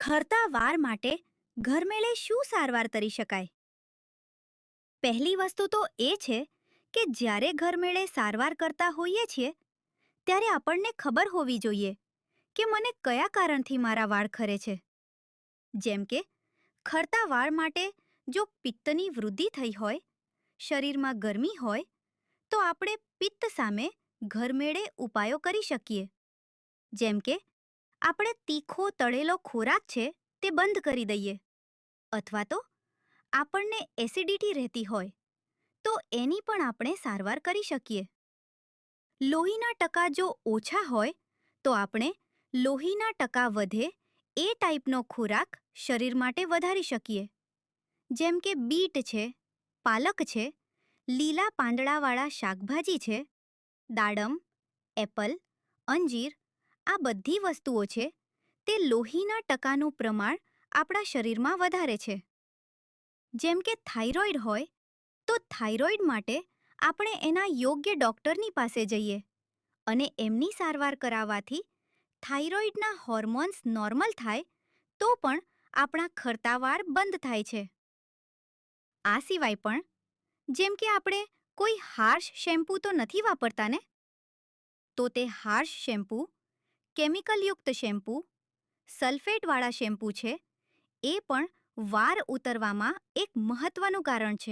ખરતા વાળ માટે ઘરમેળે શું સારવાર કરી શકાય? પહેલી વસ્તુ તો એ છે કે જ્યારે ઘરમેળે સારવાર કરતા હોઈએ છીએ ત્યારે આપણને ખબર હોવી જોઈએ કે મને કયા કારણથી મારા વાળ ખરે છે. જેમ કે ખરતા વાળ માટે જો પિત્તની વૃદ્ધિ થઈ હોય, શરીરમાં ગરમી હોય, તો આપણે પિત્ત સામે ઘરમેળે ઉપાયો કરી શકીએ. જેમ કે આપણે તીખો તળેલો ખોરાક છે તે બંધ કરી દઈએ, અથવા તો આપણને એસિડિટી રહેતી હોય તો એની પણ આપણે સારવાર કરી શકીએ. લોહીના ટકા જો ઓછા હોય તો આપણે લોહીના ટકા વધે એ ટાઈપનો ખોરાક શરીર માટે વધારી શકીએ. જેમ કે બીટ છે, પાલક છે, લીલા પાંદડાવાળા શાકભાજી છે, દાડમ, એપલ, અંજીર, આ બધી વસ્તુઓ છે તે લોહીના ટકાનું પ્રમાણ આપણા શરીરમાં વધારે છે. જેમ કે થાઇરોઇડ હોય તો થાઇરોઇડ માટે આપણે એના યોગ્ય ડૉક્ટરની પાસે જઈએ અને એમની સારવાર કરાવવાથી થાઇરોઇડના હોર્મોન્સ નોર્મલ થાય તો પણ આપણા ખરતા વાળ બંધ થાય છે. આ સિવાય પણ જેમ કે આપણે કોઈ હાર્શ શેમ્પૂ તો નથી વાપરતા ને, તો તે હાર્શ શેમ્પૂ, કેમિકલયુક્ત શેમ્પૂ, સલ્ફેટવાળા શેમ્પૂ છે એ પણ વાળ ઉતરવામાં એક મહત્વનું કારણ છે.